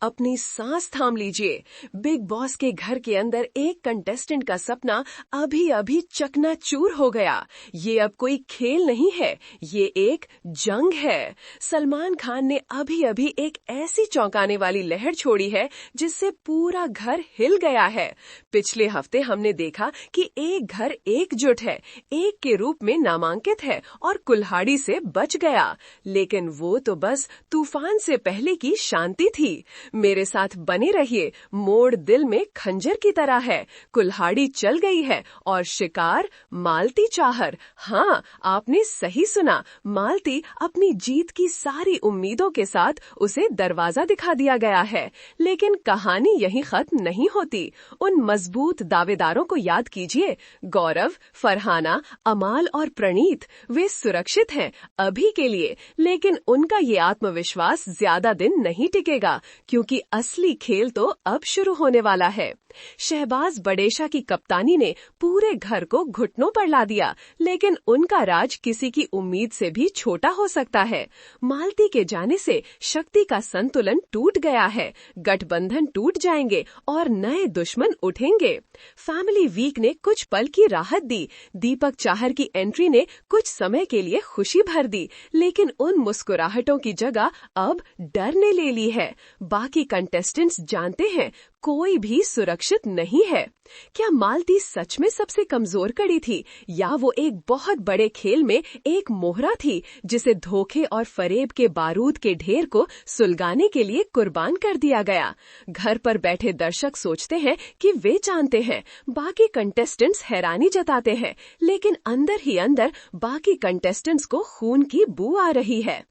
अपनी सांस थाम लीजिए। बिग बॉस के घर के अंदर एक कंटेस्टेंट का सपना अभी अभी चकनाचूर हो गया। ये अब कोई खेल नहीं है, ये एक जंग है। सलमान खान ने अभी अभी एक ऐसी चौंकाने वाली लहर छोड़ी है जिससे पूरा घर हिल गया है। पिछले हफ्ते हमने देखा कि एक घर एकजुट है, एक के रूप में नामांकित है और कुल्हाड़ी से बच गया। लेकिन वो तो बस तूफान से पहले की शांति थी। मेरे साथ बने रहिए, मोड़ दिल में खंजर की तरह है। कुल्हाड़ी चल गई है और शिकार मालती चाहर। हाँ, आपने सही सुना, मालती अपनी जीत की सारी उम्मीदों के साथ उसे दरवाजा दिखा दिया गया है। लेकिन कहानी यहीं खत्म नहीं होती। उन मजबूत दावेदारों को याद कीजिए, गौरव, फरहाना, अमाल और प्रणीत। वे सुरक्षित हैं अभी के लिए, लेकिन उनका ये आत्मविश्वास ज्यादा दिन नहीं टिकेगा, क्योंकि असली खेल तो अब शुरू होने वाला है। शहबाज बडेशा की कप्तानी ने पूरे घर को घुटनों पर ला दिया, लेकिन उनका राज किसी की उम्मीद से भी छोटा हो सकता है। मालती के जाने से शक्ति का संतुलन टूट गया है, गठबंधन टूट जाएंगे और नए दुश्मन उठेंगे। फैमिली वीक ने कुछ पल की राहत दी, दीपक चाहर की एंट्री ने कुछ समय के लिए खुशी भर दी, लेकिन उन मुस्कुराहटों की जगह अब डर ने ले ली है। बाकी कंटेस्टेंट्स जानते हैं कोई भी सुरक्षित नहीं है। क्या मालती सच में सबसे कमजोर कड़ी थी, या वो एक बहुत बड़े खेल में एक मोहरा थी जिसे धोखे और फरेब के बारूद के ढेर को सुलगाने के लिए कुर्बान कर दिया गया? घर पर बैठे दर्शक सोचते हैं कि वे जानते हैं, बाकी कंटेस्टेंट्स हैरानी जताते हैं, लेकिन अंदर ही अंदर बाकी कंटेस्टेंट्स को खून की बू आ रही है।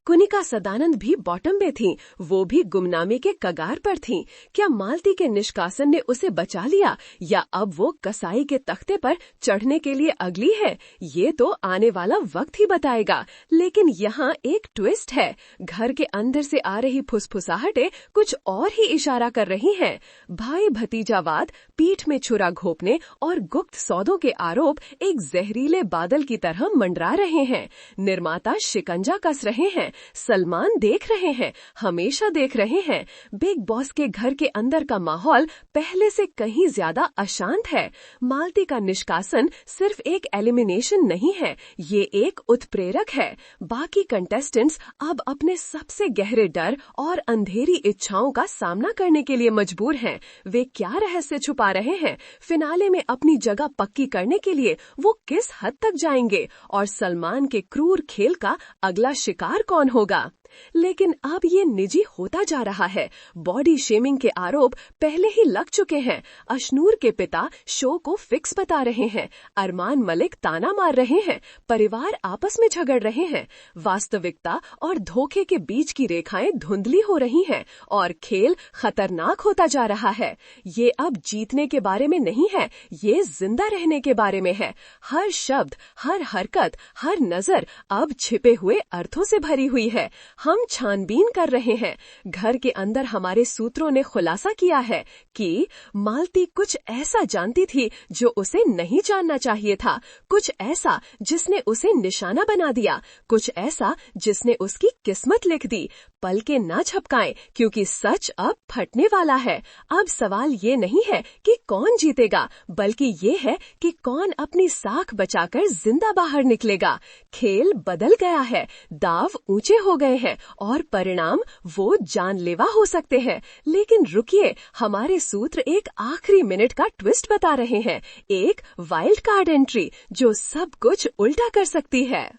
कुनिका सदानंद भी बॉटम में थीं, वो भी गुमनामी के कगार पर थीं। क्या मालती के निष्कासन ने उसे बचा लिया, या अब वो कसाई के तख्ते पर चढ़ने के लिए अगली है? ये तो आने वाला वक्त ही बताएगा। लेकिन यहाँ एक ट्विस्ट है। घर के अंदर से आ रही फुसफुसाहटें कुछ और ही इशारा कर रही हैं। भाई भतीजावाद, पीठ में छुरा घोंपने और गुप्त सौदों के आरोप एक जहरीले बादल की तरह मंडरा रहे हैं। निर्माता शिकंजा कस रहे हैं, सलमान देख रहे हैं, हमेशा देख रहे हैं। बिग बॉस के घर के अंदर का माहौल पहले से कहीं ज्यादा अशांत है। मालती का निष्कासन सिर्फ एक एलिमिनेशन नहीं है, ये एक उत्प्रेरक है। बाकी कंटेस्टेंट्स अब अपने सबसे गहरे डर और अंधेरी इच्छाओं का सामना करने के लिए मजबूर हैं। वे क्या रहस्य छुपा रहे हैं? फिनाले में अपनी जगह पक्की करने के लिए वो किस हद तक जाएंगे? और सलमान के क्रूर खेल का अगला शिकार कौन होगा? लेकिन अब ये निजी होता जा रहा है। बॉडी शेमिंग के आरोप पहले ही लग चुके हैं। अशनूर के पिता शो को फिक्स बता रहे हैं, अरमान मलिक ताना मार रहे हैं, परिवार आपस में झगड़ रहे हैं। वास्तविकता और धोखे के बीच की रेखाएं धुंधली हो रही हैं और खेल खतरनाक होता जा रहा है। ये अब जीतने के बारे में नहीं है, ये जिंदा रहने के बारे में है। हर शब्द, हर हरकत, हर नजर अब छिपे हुए अर्थों से भरी हुई है। हम छानबीन कर रहे हैं। घर के अंदर हमारे सूत्रों ने खुलासा किया है कि मालती कुछ ऐसा जानती थी जो उसे नहीं जानना चाहिए था, कुछ ऐसा जिसने उसे निशाना बना दिया, कुछ ऐसा जिसने उसकी किस्मत लिख दी। पल के ना झपकाएं, क्योंकि सच अब फटने वाला है। अब सवाल ये नहीं है कि कौन जीतेगा, बल्कि ये है कि कौन अपनी साख बचाकर जिंदा बाहर निकलेगा। खेल बदल गया है, दाव ऊंचे हो गए हैं और परिणाम वो जानलेवा हो सकते हैं। लेकिन रुकिए, हमारे सूत्र एक आखिरी मिनट का ट्विस्ट बता रहे हैं, एक वाइल्ड कार्ड एंट्री जो सब कुछ उल्टा कर सकती है।